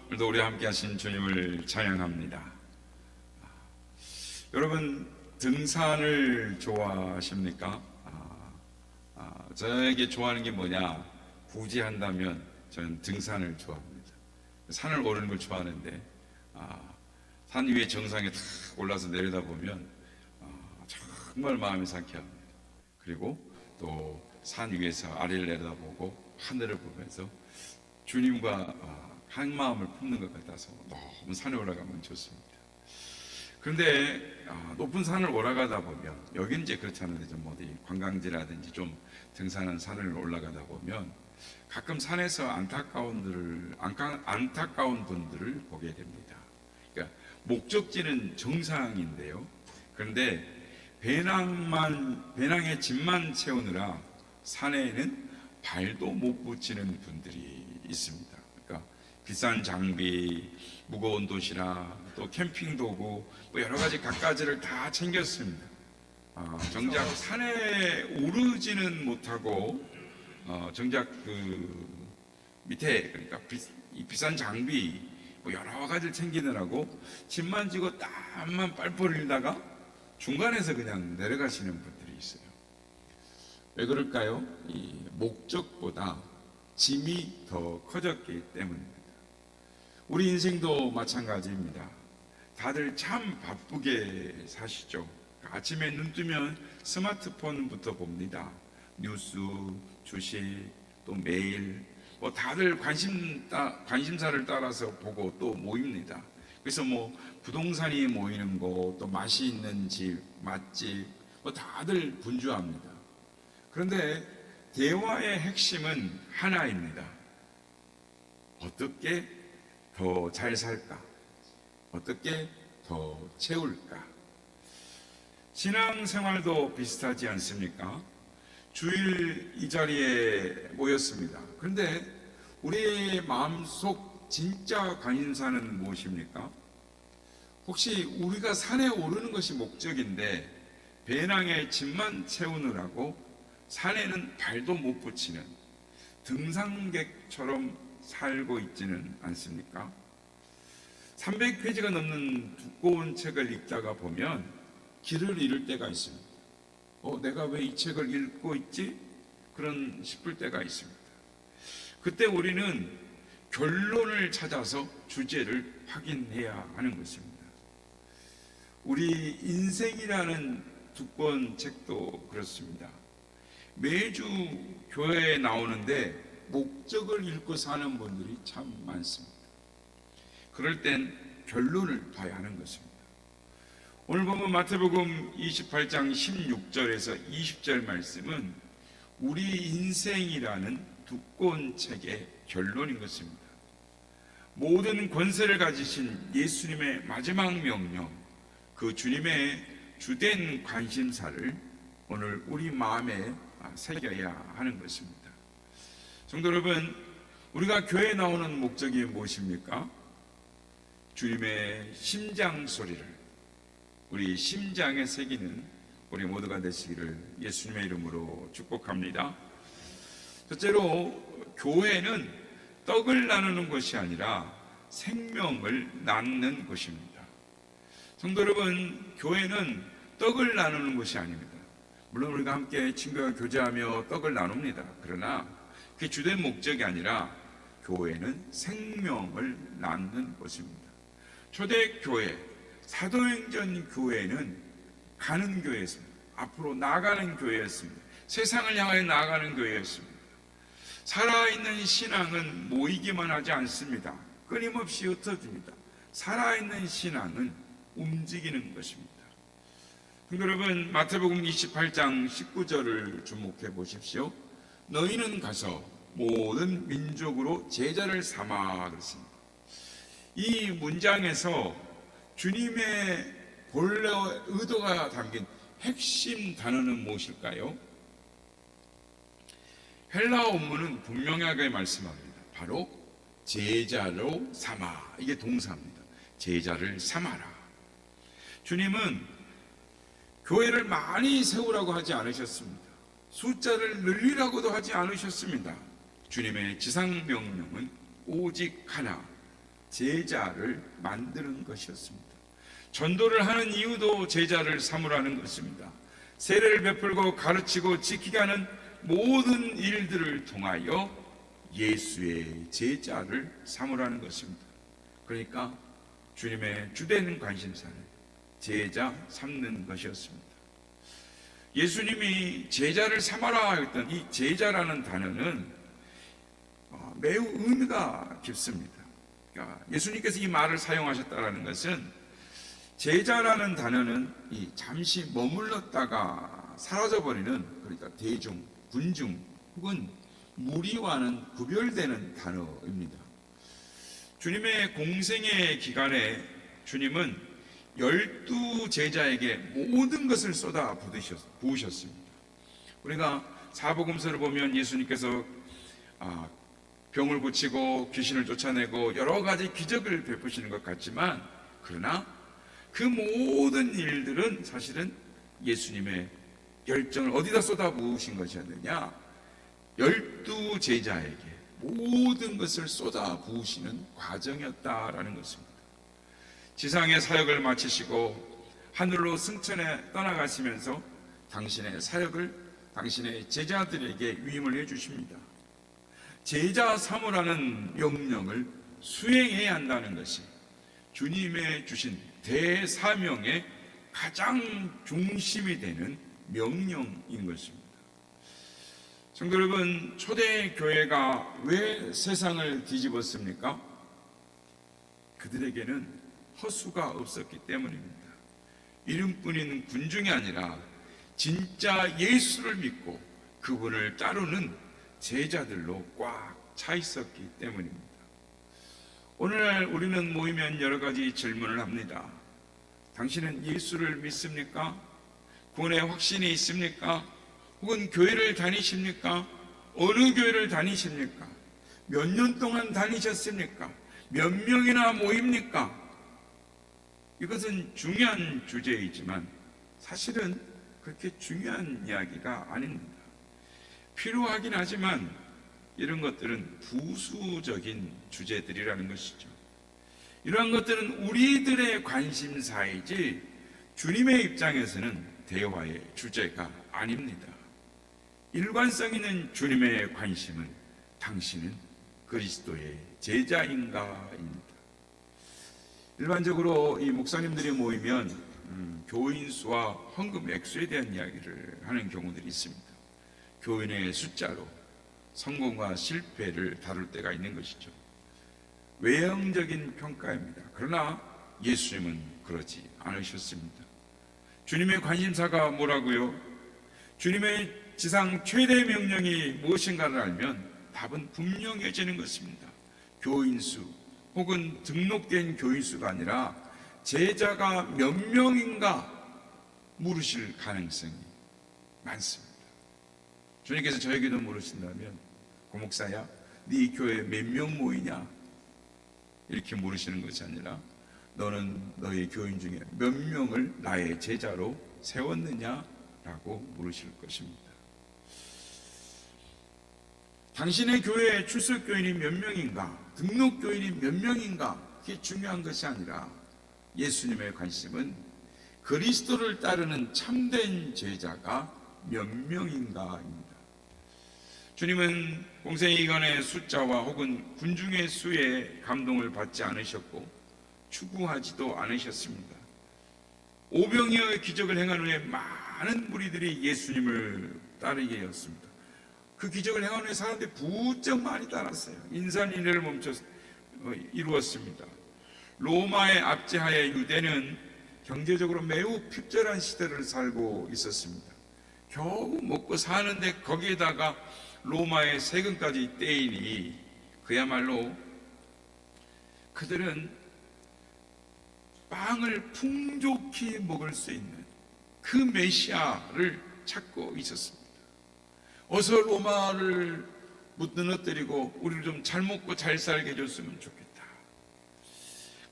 오늘도 우리 함께 하신 주님을 찬양합니다. 여러분, 등산을 좋아하십니까? 저에게 좋아하는 게 뭐냐? 굳이 한다면 저는 등산을 좋아합니다. 산을 오르는 걸 좋아하는데 산 위에 정상에 탁 올라서 내려다보면 정말 마음이 상쾌합니다. 그리고 또 산 위에서 아래를 내려다보고 하늘을 보면서 주님과 한 마음을 품는 것 같아서 너무 산에 올라가면 좋습니다. 그런데 높은 산을 올라가다 보면, 여기는 이제 그렇지 않은데 좀 어디 관광지라든지 좀 등산한 산을 올라가다 보면 가끔 산에서 안타까운 분들을 보게 됩니다. 그러니까 목적지는 정상인데요. 그런데 배낭에 짐만 채우느라 산에는 발도 못 붙이는 분들이 있습니다. 그러니까 비싼 장비, 무거운 도시락, 또 캠핑 도구, 뭐 여러 가지 갖가지를 다 챙겼습니다. 정작 산에 오르지는 못하고 정작 그 밑에, 그러니까 비싼 장비, 뭐 여러 가지를 챙기느라고 짐만 지고 땀만 뻘뻘 흘리다가 중간에서 그냥 내려가시는 분들이 있어요. 왜 그럴까요? 이 목적보다 짐이 더 커졌기 때문입니다. 우리 인생도 마찬가지입니다. 다들 참 바쁘게 사시죠. 아침에 눈 뜨면 스마트폰부터 봅니다. 뉴스, 주식, 또 메일, 뭐 다들 관심사를 따라서 보고 또 모입니다. 그래서 뭐 부동산이 모이는 곳, 또 맛이 있는 집, 맛집, 뭐 다들 분주합니다. 그런데 대화의 핵심은 하나입니다. 어떻게 더 잘 살까? 어떻게 더 채울까? 신앙생활도 비슷하지 않습니까? 주일 이 자리에 모였습니다. 그런데 우리의 마음속 진짜 관심사는 무엇입니까? 혹시 우리가 산에 오르는 것이 목적인데 배낭에 짐만 채우느라고 산에는 발도 못 붙이는 등산객처럼 살고 있지는 않습니까? 300페이지가 넘는 두꺼운 책을 읽다가 보면 길을 잃을 때가 있습니다. 내가 왜 이 책을 읽고 있지? 그런 싶을 때가 있습니다. 그때 우리는 결론을 찾아서 주제를 확인해야 하는 것입니다. 우리 인생이라는 두꺼운 책도 그렇습니다. 매주 교회에 나오는데 목적을 잃고 사는 분들이 참 많습니다. 그럴 땐 결론을 봐야 하는 것입니다. 오늘 보면 마태복음 28장 16절에서 20절 말씀은 우리 인생이라는 두꺼운 책의 결론인 것입니다. 모든 권세를 가지신 예수님의 마지막 명령, 그 주님의 주된 관심사를 오늘 우리 마음에 새겨야 하는 것입니다. 성도 여러분, 우리가 교회에 나오는 목적이 무엇입니까? 주님의 심장 소리를 우리 심장에 새기는 우리 모두가 되시기를 예수님의 이름으로 축복합니다. 첫째로, 교회는 떡을 나누는 것이 아니라 생명을 낳는 것입니다. 성도 여러분, 교회는 떡을 나누는 것이 아닙니다. 물론 우리가 함께 친구와 교제하며 떡을 나눕니다. 그러나 그게 주된 목적이 아니라 교회는 생명을 낳는 것입니다. 초대교회, 사도행전 교회는 가는 교회였습니다. 앞으로 나가는 교회였습니다. 세상을 향하여 나아가는 교회였습니다. 살아있는 신앙은 모이기만 하지 않습니다. 끊임없이 흩어집니다. 살아있는 신앙은 움직이는 것입니다. 여러분, 마태복음 28장 19절을 주목해 보십시오. 너희는 가서 모든 민족으로 제자를 삼아 그랬습니다. 이 문장에서 주님의 본래 의도가 담긴 핵심 단어는 무엇일까요? 헬라어 원문은 분명하게 말씀합니다. 바로 제자로 삼아. 이게 동사입니다. 제자를 삼아라. 주님은 교회를 많이 세우라고 하지 않으셨습니다. 숫자를 늘리라고도 하지 않으셨습니다. 주님의 지상 명령은 오직 하나, 제자를 만드는 것이었습니다. 전도를 하는 이유도 제자를 삼으라는 것입니다. 세례를 베풀고 가르치고 지키게 하는 모든 일들을 통하여 예수의 제자를 삼으라는 것입니다. 그러니까 주님의 주된 관심사는 제자 삼는 것이었습니다. 예수님이 제자를 삼아라 했던 이 제자라는 단어는 매우 의미가 깊습니다. 그러니까 예수님께서 이 말을 사용하셨다는 것은 제자라는 단어는 이 잠시 머물렀다가 사라져버리는, 그러니까 대중, 군중 혹은 무리와는 구별되는 단어입니다. 주님의 공생의 기간에 주님은 12 제자에게 모든 것을 쏟아 부으셨습니다. 우리가 사복음서를 보면 예수님께서 병을 고치고 귀신을 쫓아내고 여러 가지 기적을 베푸시는 것 같지만, 그러나 그 모든 일들은 사실은 예수님의 열정을 어디다 쏟아 부으신 것이었느냐? 12 제자에게 모든 것을 쏟아 부으시는 과정이었다라는 것입니다. 지상의 사역을 마치시고 하늘로 승천해 떠나가시면서 당신의 사역을 당신의 제자들에게 위임을 해주십니다. 제자 삼으라는 명령을 수행해야 한다는 것이 주님의 주신 대사명의 가장 중심이 되는 명령인 것입니다. 성도 여러분, 초대교회가 왜 세상을 뒤집었습니까? 그들에게는 허수가 없었기 때문입니다. 이름뿐인 군중이 아니라 진짜 예수를 믿고 그분을 따르는 제자들로 꽉 차 있었기 때문입니다. 오늘날 우리는 모이면 여러 가지 질문을 합니다. 당신은 예수를 믿습니까? 구원의 확신이 있습니까? 혹은 교회를 다니십니까? 어느 교회를 다니십니까? 몇 년 동안 다니셨습니까? 몇 명이나 모입니까? 이것은 중요한 주제이지만 사실은 그렇게 중요한 이야기가 아닙니다. 필요하긴 하지만 이런 것들은 부수적인 주제들이라는 것이죠. 이러한 것들은 우리들의 관심사이지 주님의 입장에서는 대화의 주제가 아닙니다. 일관성 있는 주님의 관심은 당신은 그리스도의 제자인가입니다. 일반적으로 이 목사님들이 모이면 교인 수와 헌금 액수에 대한 이야기를 하는 경우들이 있습니다. 교인의 숫자로 성공과 실패를 다룰 때가 있는 것이죠. 외형적인 평가입니다. 그러나 예수님은 그러지 않으셨습니다. 주님의 관심사가 뭐라고요? 주님의 지상 최대 명령이 무엇인가를 알면 답은 분명해지는 것입니다. 교인수 혹은 등록된 교인수가 아니라 제자가 몇 명인가 물으실 가능성이 많습니다. 주님께서 저에게도 물으신다면, 고목사야, 네 교회에 몇 명 모이냐? 이렇게 물으시는 것이 아니라 너는 너의 교인 중에 몇 명을 나의 제자로 세웠느냐라고 물으실 것입니다. 당신의 교회에 출석 교인이 몇 명인가, 등록 교인이 몇 명인가, 그게 중요한 것이 아니라 예수님의 관심은 그리스도를 따르는 참된 제자가 몇 명인가입니다. 주님은 공생이간의 숫자와 혹은 군중의 수에 감동을 받지 않으셨고 추구하지도 않으셨습니다. 오병이어의 기적을 행한 후에 많은 무리들이 예수님을 따르게 되었습니다. 그 기적을 행한 후에 사람들이 부쩍 많이 따랐어요. 인산인해를 이루었습니다. 로마의 압제하에 유대는 경제적으로 매우 핍절한 시대를 살고 있었습니다. 겨우 먹고 사는데 거기에다가 로마의 세금까지 떼이니 그야말로 그들은 빵을 풍족히 먹을 수 있는 그 메시아를 찾고 있었습니다. 어서 로마를 무너뜨리고 우리를 좀 잘 먹고 잘 살게 해줬으면 좋겠다.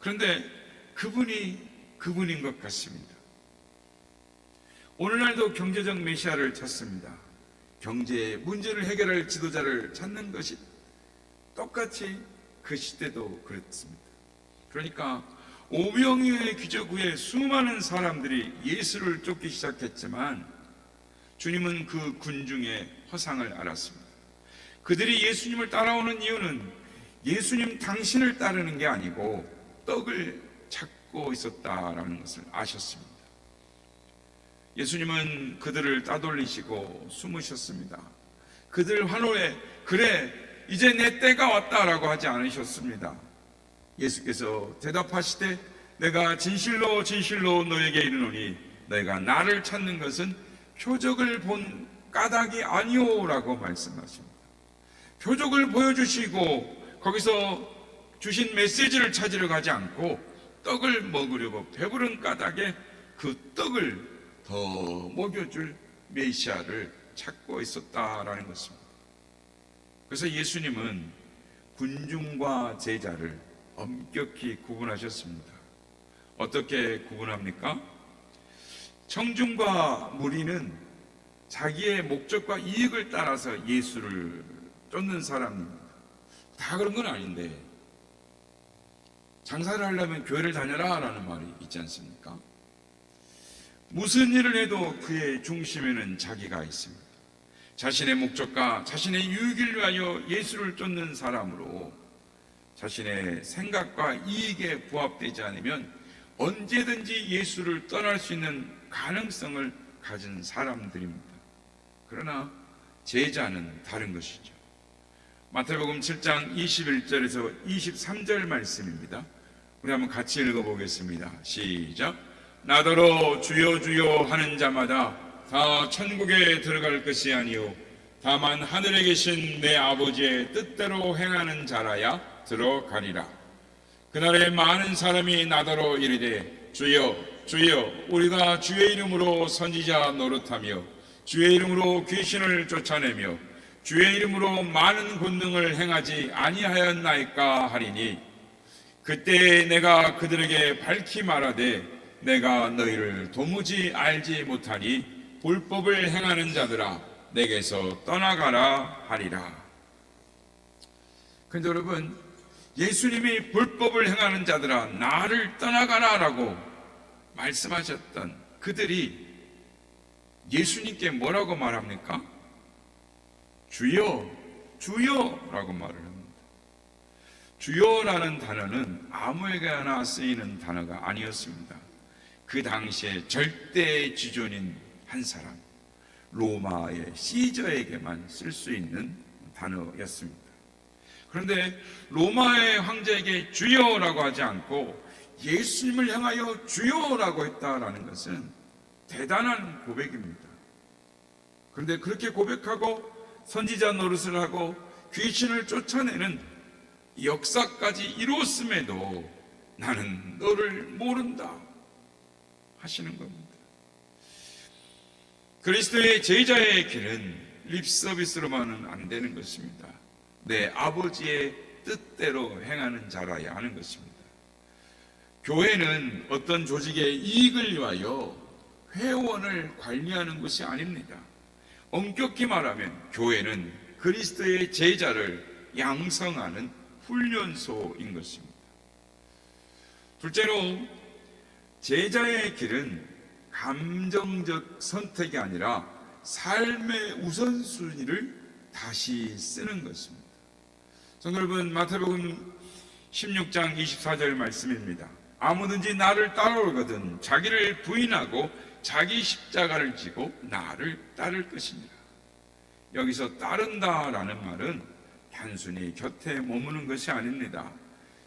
그런데 그분인 것 같습니다. 오늘날도 경제적 메시아를 찾습니다. 경제 문제를 해결할 지도자를 찾는 것이 똑같이 그 시대도 그렇습니다. 그러니까 오병이어의 기적 후에 수많은 사람들이 예수를 쫓기 시작했지만 주님은 그 군중의 허상을 알았습니다. 그들이 예수님을 따라오는 이유는 예수님 당신을 따르는 게 아니고 떡을 찾고 있었다라는 것을 아셨습니다. 예수님은 그들을 따돌리시고 숨으셨습니다. 그들 환호에 그래 이제 내 때가 왔다라고 하지 않으셨습니다. 예수께서 대답하시되 내가 진실로 진실로 너에게 이르노니 너희가 나를 찾는 것은 표적을 본 까닭이 아니오라고 말씀하십니다. 표적을 보여주시고 거기서 주신 메시지를 찾으러 가지 않고 떡을 먹으려고 배부른 까닭에 그 떡을 더 먹여줄 메시아를 찾고 있었다라는 것입니다. 그래서 예수님은 군중과 제자를 엄격히 구분하셨습니다. 어떻게 구분합니까? 청중과 무리는 자기의 목적과 이익을 따라서 예수를 쫓는 사람입니다. 다 그런 건 아닌데 장사를 하려면 교회를 다녀라 라는 말이 있지 않습니까? 무슨 일을 해도 그의 중심에는 자기가 있습니다. 자신의 목적과 자신의 유익을 위하여 예수를 쫓는 사람으로 자신의 생각과 이익에 부합되지 않으면 언제든지 예수를 떠날 수 있는 가능성을 가진 사람들입니다. 그러나 제자는 다른 것이죠. 마태복음 7장 21절에서 23절 말씀입니다. 우리 한번 같이 읽어보겠습니다. 시작. 나더러 주여 주여 하는 자마다 다 천국에 들어갈 것이 아니요 다만 하늘에 계신 내 아버지의 뜻대로 행하는 자라야 들어가리라. 그날에 많은 사람이 나더러 이르되 주여 주여 우리가 주의 이름으로 선지자 노릇하며 주의 이름으로 귀신을 쫓아내며 주의 이름으로 많은 권능을 행하지 아니하였나이까 하리니 그때 내가 그들에게 밝히 말하되 내가 너희를 도무지 알지 못하니 불법을 행하는 자들아 내게서 떠나가라 하리라. 그런데 여러분 예수님이 불법을 행하는 자들아 나를 떠나가라 라고 말씀하셨던 그들이 예수님께 뭐라고 말합니까? 주여 주여 라고 말을 합니다. 주여라는 단어는 아무에게나 쓰이는 단어가 아니었습니다. 그 당시에 절대 지존인 한 사람 로마의 시저에게만 쓸 수 있는 단어였습니다. 그런데 로마의 황제에게 주여라고 하지 않고 예수님을 향하여 주여라고 했다라는 것은 대단한 고백입니다. 그런데 그렇게 고백하고 선지자 노릇을 하고 귀신을 쫓아내는 역사까지 이루었음에도 나는 너를 모른다 하시는 겁니다. 그리스도의 제자의 길은 립서비스로만은 안 되는 것입니다. 내 아버지의 뜻대로 행하는 자라야 하는 것입니다. 교회는 어떤 조직의 이익을 위하여 회원을 관리하는 것이 아닙니다. 엄격히 말하면 교회는 그리스도의 제자를 양성하는 훈련소인 것입니다. 둘째로 제자의 길은 감정적 선택이 아니라 삶의 우선순위를 다시 쓰는 것입니다. 성도 여러분, 마태복음 16장 24절 말씀입니다. 아무든지 나를 따라오거든 자기를 부인하고 자기 십자가를 지고 나를 따를 것이니라. 여기서 따른다라는 말은 단순히 곁에 머무는 것이 아닙니다.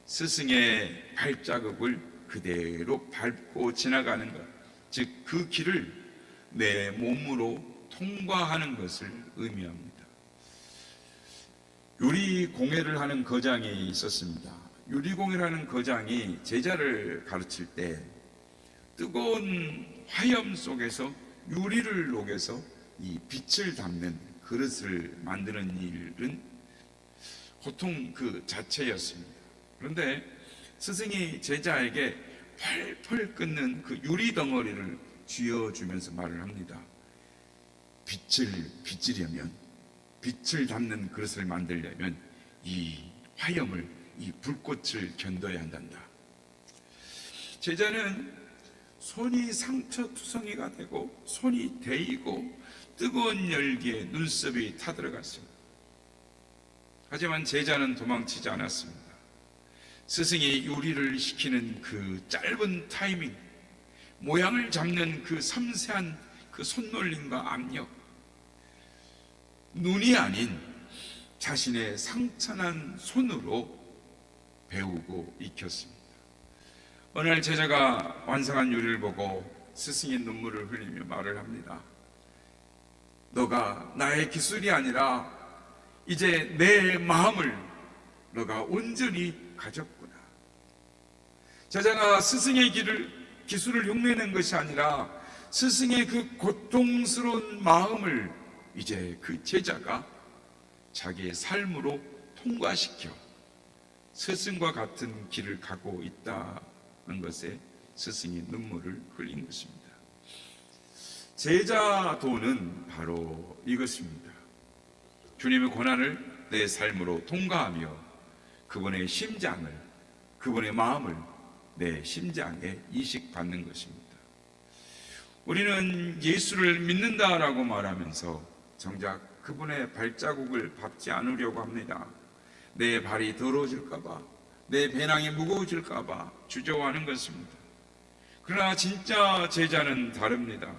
스승의 발자국을 그대로 밟고 지나가는 것, 즉 그 길을 내 몸으로 통과하는 것을 의미합니다. 유리공예를 하는 거장이 있었습니다. 유리공예라는 거장이 제자를 가르칠 때 뜨거운 화염 속에서 유리를 녹여서 이 빛을 담는 그릇을 만드는 일은 고통 그 자체였습니다. 그런데 스승이 제자에게 펄펄 끓는 그 유리 덩어리를 쥐어주면서 말을 합니다. 빛을 빚으려면, 빛을 담는 그릇을 만들려면 이 화염을, 이 불꽃을 견뎌야 한단다. 제자는 손이 상처투성이가 되고 손이 데이고 뜨거운 열기에 눈썹이 타들어갔습니다. 하지만 제자는 도망치지 않았습니다. 스승이 요리를 시키는 그 짧은 타이밍, 모양을 잡는 그 섬세한 그 손놀림과 압력, 눈이 아닌 자신의 상처난 손으로 배우고 익혔습니다. 어느 날 제자가 완성한 요리를 보고 스승의 눈물을 흘리며 말을 합니다. 너가 나의 기술이 아니라 이제 내 마음을 너가 온전히 가졌구나. 제자가 스승의 기술을 흉내낸 것이 아니라 스승의 그 고통스러운 마음을 이제 그 제자가 자기의 삶으로 통과시켜 스승과 같은 길을 가고 있다는 것에 스승이 눈물을 흘린 것입니다. 제자도는 바로 이것입니다. 주님의 고난을 내 삶으로 통과하며 그분의 심장을, 그분의 마음을 내 심장에 이식받는 것입니다. 우리는 예수를 믿는다라고 말하면서 정작 그분의 발자국을 밟지 않으려고 합니다. 내 발이 더러워질까봐, 내 배낭이 무거워질까봐 주저하는 것입니다. 그러나 진짜 제자는 다릅니다.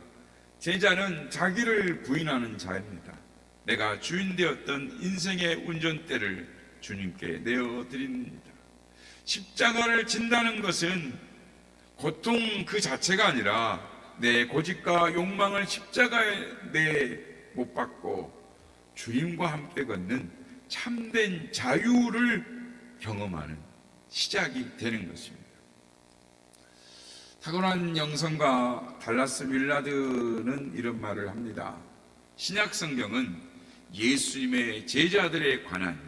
제자는 자기를 부인하는 자입니다. 내가 주인 되었던 인생의 운전대를 주님께 내어드립니다. 십자가를 진다는 것은 고통 그 자체가 아니라 내 고집과 욕망을 십자가에 못 박고 주님과 함께 걷는 참된 자유를 경험하는 시작이 되는 것입니다. 탁월한 영성가 달라스 윌라드는 이런 말을 합니다. 신약 성경은 예수님의 제자들에 관한,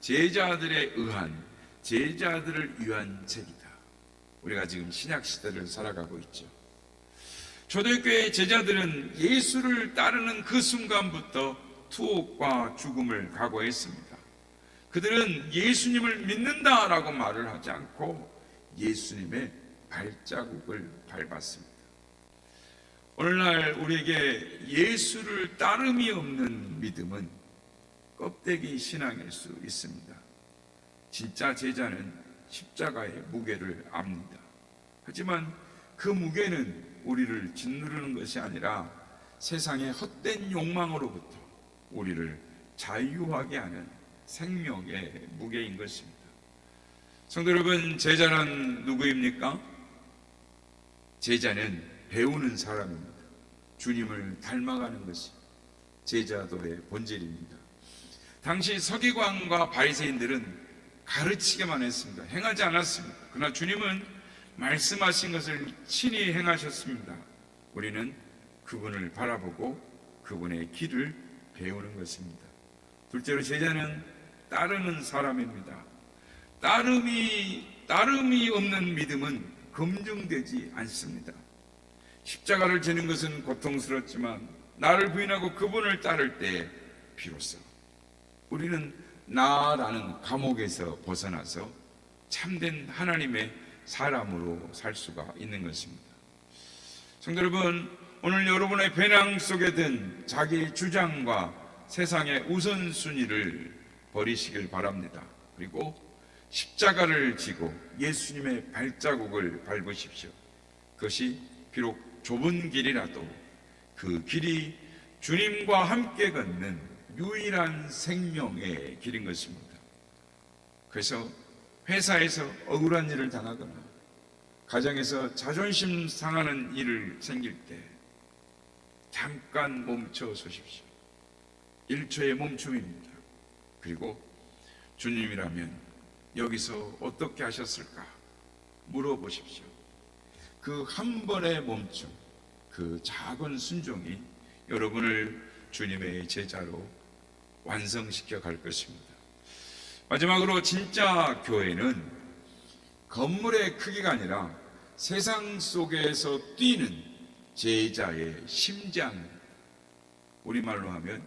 제자들에 의한, 제자들을 위한 책이다. 우리가 지금 신약 시대를 살아가고 있죠. 초대교회의 제자들은 예수를 따르는 그 순간부터 투옥과 죽음을 각오했습니다. 그들은 예수님을 믿는다라고 말을 하지 않고 예수님의 발자국을 밟았습니다. 오늘날 우리에게 예수를 따름이 없는 믿음은 껍데기 신앙일 수 있습니다. 진짜 제자는 십자가의 무게를 압니다. 하지만 그 무게는 우리를 짓누르는 것이 아니라 세상의 헛된 욕망으로부터 우리를 자유하게 하는 생명의 무게인 것입니다. 성도 여러분, 제자는 누구입니까? 제자는 배우는 사람입니다. 주님을 닮아가는 것이 제자도의 본질입니다. 당시 서기관과 바리새인들은 가르치기만 했습니다. 행하지 않았습니다. 그러나 주님은 말씀하신 것을 친히 행하셨습니다. 우리는 그분을 바라보고 그분의 길을 배우는 것입니다. 둘째로 제자는 따르는 사람입니다. 따름이 없는 믿음은 검증되지 않습니다. 십자가를 지는 것은 고통스럽지만 나를 부인하고 그분을 따를 때 비로소 우리는 나라는 감옥에서 벗어나서 참된 하나님의 사람으로 살 수가 있는 것입니다. 성도 여러분, 오늘 여러분의 배낭 속에 든 자기 주장과 세상의 우선순위를 버리시길 바랍니다. 그리고 십자가를 지고 예수님의 발자국을 밟으십시오. 그것이 비록 좁은 길이라도 그 길이 주님과 함께 걷는 유일한 생명의 길인 것입니다. 그래서 회사에서 억울한 일을 당하거나 가정에서 자존심 상하는 일을 생길 때 잠깐 멈춰 서십시오. 1초의 멈춤입니다. 그리고 주님이라면 여기서 어떻게 하셨을까 물어보십시오. 그 한 번의 멈춤, 그 작은 순종이 여러분을 주님의 제자로 완성시켜 갈 것입니다. 마지막으로 진짜 교회는 건물의 크기가 아니라 세상 속에서 뛰는 제자의 심장, 우리말로 하면,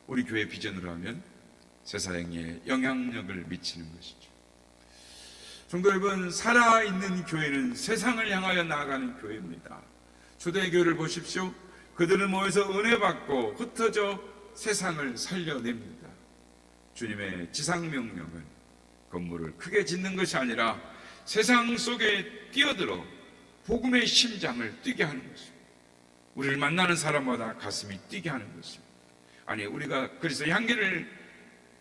우리 교회 비전으로 하면 세상에 영향력을 미치는 것이죠. 성도 여러분, 살아있는 교회는 세상을 향하여 나아가는 교회입니다. 초대교회를 보십시오. 그들은 모여서 은혜 받고 흩어져 세상을 살려냅니다. 주님의 지상명령은 건물을 크게 짓는 것이 아니라 세상 속에 뛰어들어 복음의 심장을 뛰게 하는 것입니다. 우리를 만나는 사람마다 가슴이 뛰게 하는 것입니다. 아니, 우리가 그리스도의 향기를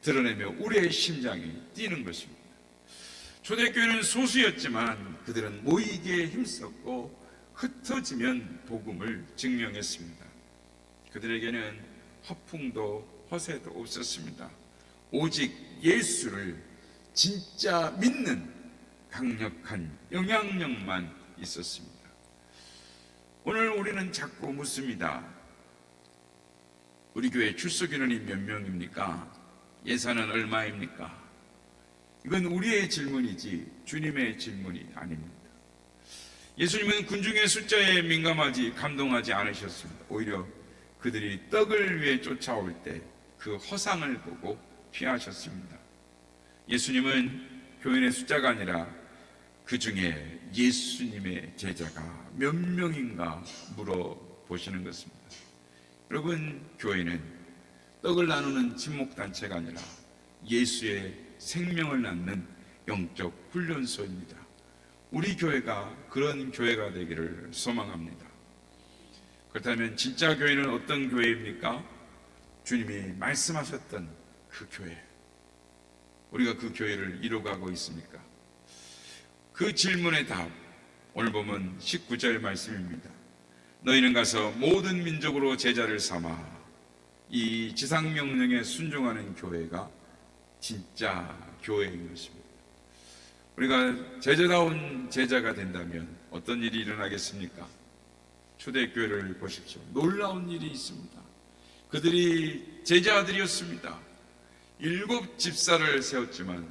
드러내며 우리의 심장이 뛰는 것입니다. 초대교회는 소수였지만 그들은 모이기에 힘썼고 흩어지면 복음을 증명했습니다. 그들에게는 허풍도 허세도 없었습니다. 오직 예수를 진짜 믿는 강력한 영향력만 있었습니다. 오늘 우리는 자꾸 묻습니다. 우리 교회 출석인원이 몇 명입니까? 예산은 얼마입니까? 이건 우리의 질문이지 주님의 질문이 아닙니다. 예수님은 군중의 숫자에 민감하지 감동하지 않으셨습니다. 오히려 그들이 떡을 위해 쫓아올 때 그 허상을 보고 피하셨습니다. 예수님은 교인의 숫자가 아니라 그 중에 예수님의 제자가 몇 명인가 물어보시는 것입니다. 여러분, 교회는 떡을 나누는 친목단체가 아니라 예수의 생명을 낳는 영적 훈련소입니다. 우리 교회가 그런 교회가 되기를 소망합니다. 그렇다면 진짜 교회는 어떤 교회입니까? 주님이 말씀하셨던 그 교회. 우리가 그 교회를 이루어가고 있습니까? 그 질문의 답, 오늘 보면 19절 말씀입니다. 너희는 가서 모든 민족으로 제자를 삼아. 이 지상명령에 순종하는 교회가 진짜 교회인 것입니다. 우리가 제자다운 제자가 된다면 어떤 일이 일어나겠습니까? 초대교회를 보십시오. 놀라운 일이 있습니다. 그들이 제자들이었습니다. 7 집사를 세웠지만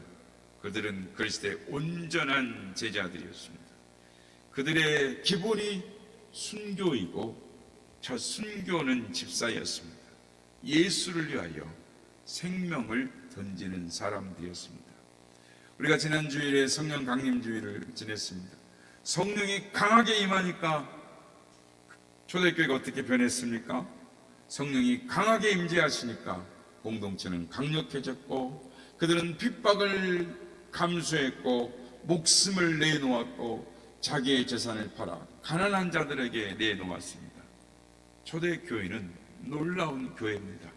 그들은 그리스도의 온전한 제자들이었습니다. 그들의 기본이 순교이고 저 순교는 집사였습니다. 예수를 위하여 생명을 던지는 사람들이었습니다. 우리가 지난 주일에 성령 강림 주일을 지냈습니다. 성령이 강하게 임하니까 초대교회가 어떻게 변했습니까? 성령이 강하게 임재하시니까 공동체는 강력해졌고 그들은 핍박을 감수했고 목숨을 내놓았고 자기의 재산을 팔아 가난한 자들에게 내놓았습니다. 초대교회는 놀라운 교회입니다.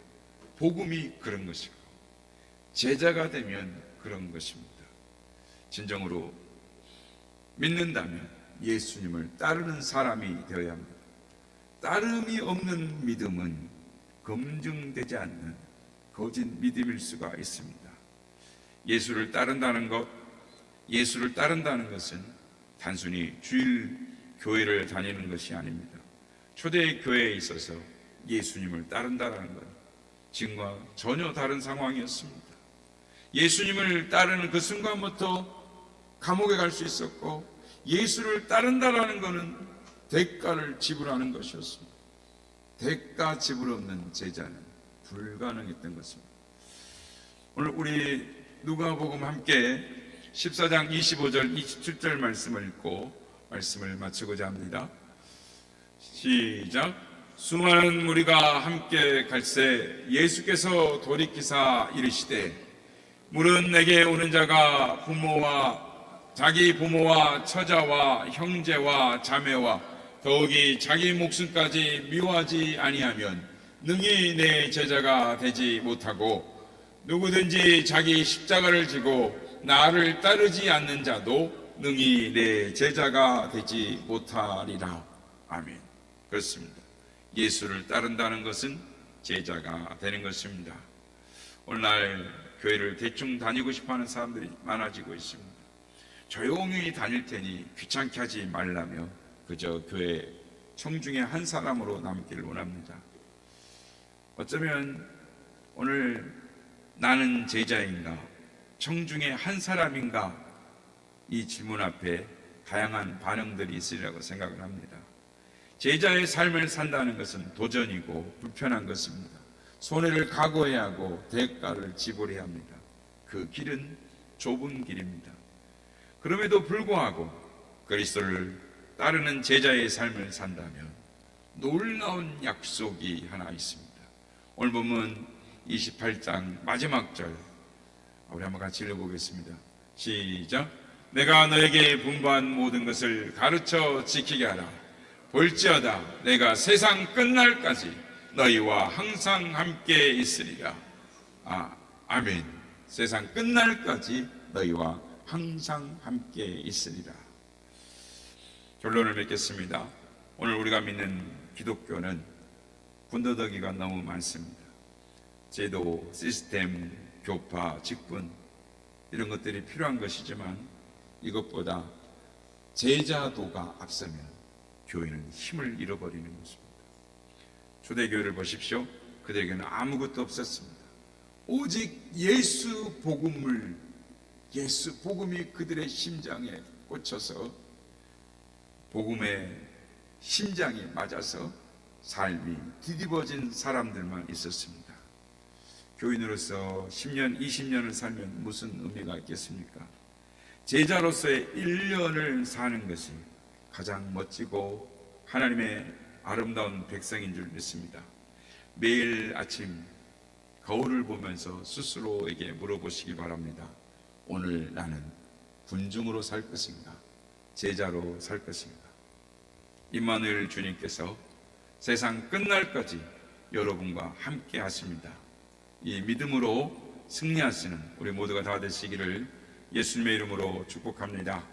복음이 그런 것이고 제자가 되면 그런 것입니다. 진정으로 믿는다면 예수님을 따르는 사람이 되어야 합니다. 따름이 없는 믿음은 검증되지 않는 거짓 믿음일 수가 있습니다. 예수를 따른다는 것은 단순히 주일 교회를 다니는 것이 아닙니다. 초대 교회에 있어서 예수님을 따른다는 것, 지금과 전혀 다른 상황이었습니다. 예수님을 따르는 그 순간부터 감옥에 갈 수 있었고, 예수를 따른다라는 것은 대가를 지불하는 것이었습니다. 대가 지불 없는 제자는 불가능했던 것입니다. 오늘 우리 누가복음 함께 14장 25절 27절 말씀을 읽고 말씀을 마치고자 합니다. 시작. 수많은 무리가 함께 갈새 예수께서 돌이키사 이르시되 물은 내게 오는 자가 자기 부모와 처자와 형제와 자매와 더욱이 자기 목숨까지 미워하지 아니하면 능히 내 제자가 되지 못하고 누구든지 자기 십자가를 지고 나를 따르지 않는 자도 능히 내 제자가 되지 못하리라. 아멘. 그렇습니다. 예수를 따른다는 것은 제자가 되는 것입니다. 오늘날 교회를 대충 다니고 싶어하는 사람들이 많아지고 있습니다. 조용히 다닐 테니 귀찮게 하지 말라며 그저 교회 청중의 한 사람으로 남기를 원합니다. 어쩌면 오늘 나는 제자인가 청중의 한 사람인가 이 질문 앞에 다양한 반응들이 있으리라고 생각을 합니다. 제자의 삶을 산다는 것은 도전이고 불편한 것입니다. 손해를 각오해야 하고 대가를 지불해야 합니다. 그 길은 좁은 길입니다. 그럼에도 불구하고 그리스도를 따르는 제자의 삶을 산다면 놀라운 약속이 하나 있습니다. 오늘 보면 28장 마지막 절, 우리 한번 같이 읽어보겠습니다. 시작. 내가 너에게 분부한 모든 것을 가르쳐 지키게 하라. 볼지어다 내가 세상 끝날까지 너희와 항상 함께 있으리라. 아멘. 세상 끝날까지 너희와 항상 함께 있으리라. 결론을 맺겠습니다. 오늘 우리가 믿는 기독교는 군더더기가 너무 많습니다. 제도, 시스템, 교파, 직분 이런 것들이 필요한 것이지만 이것보다 제자도가 앞서면 교회는 힘을 잃어버리는 것입니다. 초대교회를 보십시오. 그들에게는 아무것도 없었습니다. 오직 예수 복음이 그들의 심장에 꽂혀서 복음의 심장에 맞아서 삶이 뒤집어진 사람들만 있었습니다. 교인으로서 10년, 20년을 살면 무슨 의미가 있겠습니까? 제자로서의 1년을 사는 것이 가장 멋지고 하나님의 아름다운 백성인 줄 믿습니다. 매일 아침 거울을 보면서 스스로에게 물어보시기 바랍니다. 오늘 나는 군중으로 살 것인가? 제자로 살 것인가? 임마누엘 주님께서 세상 끝날까지 여러분과 함께 하십니다. 이 믿음으로 승리하시는 우리 모두가 다 되시기를 예수님의 이름으로 축복합니다.